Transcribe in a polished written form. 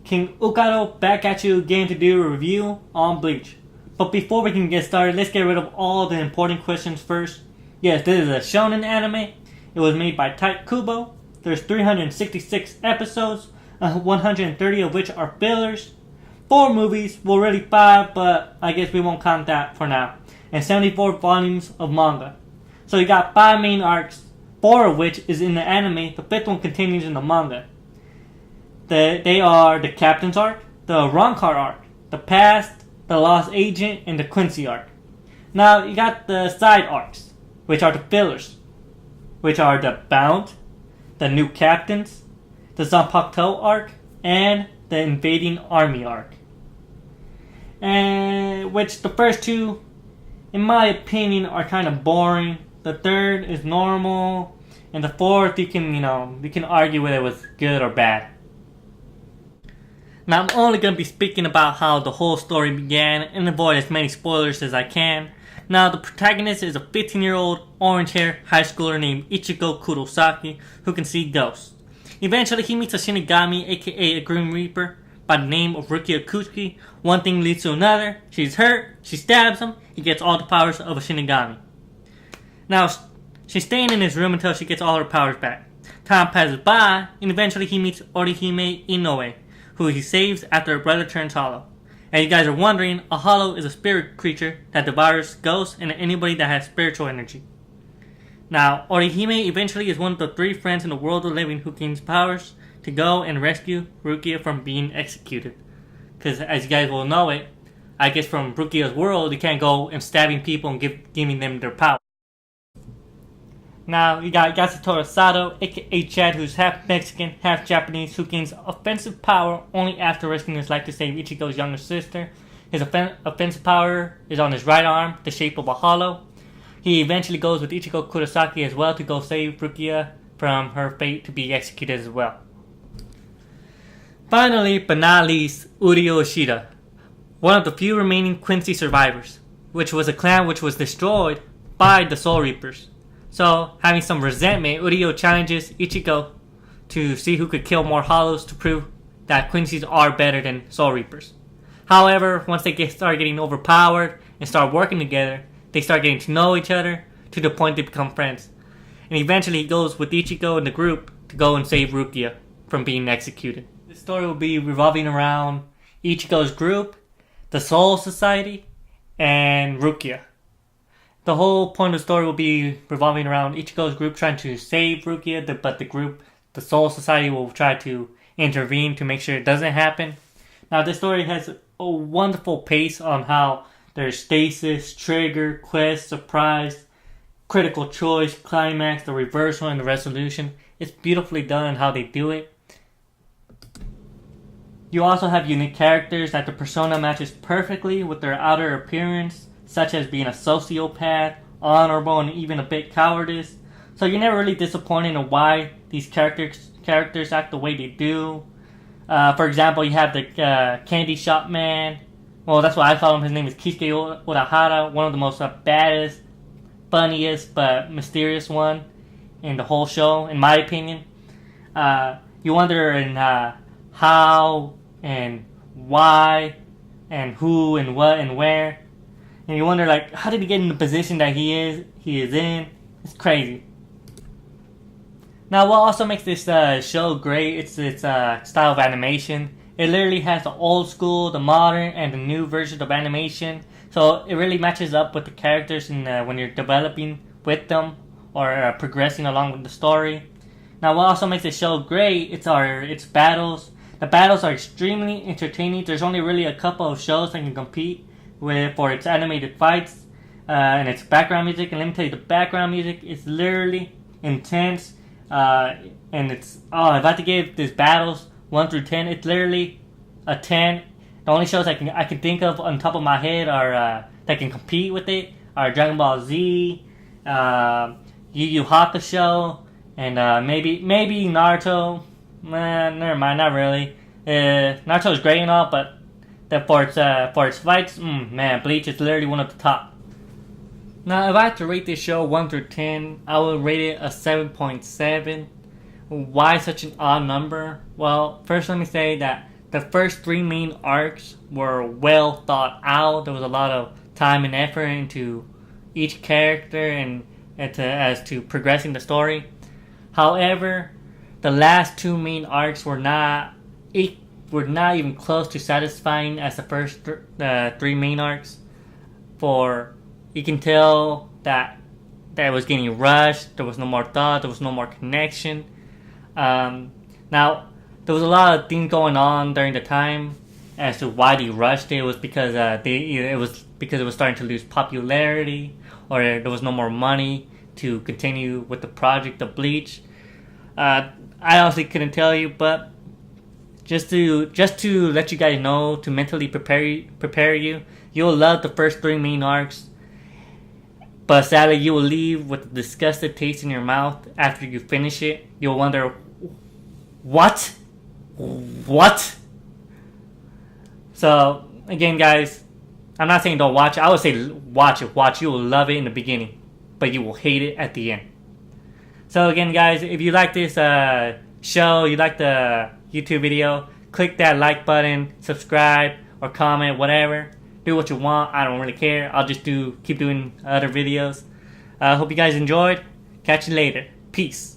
King Ukato back at you again to do a review on Bleach. But before we can get started, let's get rid of all the important questions first. Yes, this is a shonen anime. It was made by Type Kubo. There's 366 episodes, 130 of which are fillers. 4 movies, well really 5, but I guess we won't count that for now. And 74 volumes of manga. So you got 5 main arcs, 4 of which is in the anime, the 5th one continues in the manga. They are the Captain's Arc, the Arrancar Arc, the Past, the Lost Agent, and the Quincy Arc. Now you got the side arcs, which are the fillers, which are the Bounts, the New Captains, the Zanpakuto Arc, and the Invading Army Arc. And which the first 2, in my opinion, are kind of boring. The 3rd is normal, and the 4th you can argue whether it was good or bad. Now I'm only going to be speaking about how the whole story began and avoid as many spoilers as I can. Now the protagonist is a 15-year-old orange-haired high schooler named Ichigo Kurosaki who can see ghosts. Eventually he meets a Shinigami, aka a Grim Reaper, by the name of Rukia Kuchiki. One thing leads to another. She's hurt, she stabs him, he gets all the powers of a Shinigami. Now she's staying in his room until she gets all her powers back. Time passes by and eventually he meets Orihime Inoue, who he saves after her brother turns hollow. And you guys are wondering, a hollow is a spirit creature that devours ghosts and anybody that has spiritual energy. Now, Orihime eventually is one of the 3 friends in the world of living who gains powers to go and rescue Rukia from being executed. Because as you guys will know it, I guess from Rukia's world, you can't go and stabbing people and giving them their power. Now, you got Yasutoru Sato, aka Chad, who's half Mexican, half Japanese, who gains offensive power only after risking his life to save Ichigo's younger sister. His offensive power is on his right arm, the shape of a hollow. He eventually goes with Ichigo Kurosaki as well to go save Rukia from her fate to be executed as well. Finally, but not least, Uryu Ishida, one of the few remaining Quincy survivors, which was a clan which was destroyed by the Soul Reapers. So, having some resentment, Uryu challenges Ichigo to see who could kill more hollows to prove that Quincy's are better than Soul Reapers. However, once they start getting overpowered and start working together, they start getting to know each other to the point they become friends. And eventually he goes with Ichigo and the group to go and save Rukia from being executed. This story will be revolving around Ichigo's group, the Soul Society, and Rukia. The whole point of the story will be revolving around Ichigo's group trying to save Rukia, but the Soul Society will try to intervene to make sure it doesn't happen. Now this story has a wonderful pace on how there's stasis, trigger, quest, surprise, critical choice, climax, the reversal, and the resolution. It's beautifully done in how they do it. You also have unique characters that the persona matches perfectly with their outer appearance, such as being a sociopath, honorable, and even a bit cowardice. So you're never really disappointed in why these characters act the way they do. For example, you have the candy shop man. Well, that's what I call him. His name is Kisuke Urahara, one of the most baddest, funniest, but mysterious one in the whole show, in my opinion. You wonder how and why and who and what and where. And you wonder, like, how did he get in the position that he is in? It's crazy. Now, what also makes this show great, it's its style of animation. It literally has the old school, the modern, and the new version of animation. So it really matches up with the characters when you're developing with them or progressing along with the story. Now, what also makes this show great, its battles. The battles are extremely entertaining. There's only really a couple of shows that can compete for its animated fights and its background music. And let me tell you, the background music is literally intense. And it's, if I had to give these battles 1 through 10, it's literally a 10. The only shows I can think of on top of my head are that can compete with it are Dragon Ball Z, Yu Yu Hakusho, and maybe Naruto. Never mind, not really. Naruto is great and all, but for its fights, Bleach is literally one of the top. Now, if I had to rate this show 1 through 10, I would rate it a 7.7. Why such an odd number? Well, first let me say that the first 3 main arcs were well thought out. There was a lot of time and effort into each character and as to progressing the story. However, the last 2 main arcs were not even close to satisfying as the first 3 main arcs. For you can tell that it was getting rushed. There was no more thought. There was no more connection. Now there was a lot of things going on during the time as to why they rushed it. It was because it was starting to lose popularity, or there was no more money to continue with the project of Bleach. I honestly couldn't tell you, but just to let you guys know, to mentally prepare you, you'll love the first 3 main arcs. But sadly, you will leave with a disgusted taste in your mouth after you finish it. You'll wonder, what? So, again, guys, I'm not saying don't watch it. I would say watch it. You will love it in the beginning, but you will hate it at the end. So, again, guys, if you like this show, you like the YouTube video, click that like button, subscribe, or comment, whatever. Do what you want. I don't really care. I'll just keep doing other videos. Hope you guys enjoyed. Catch you later. Peace.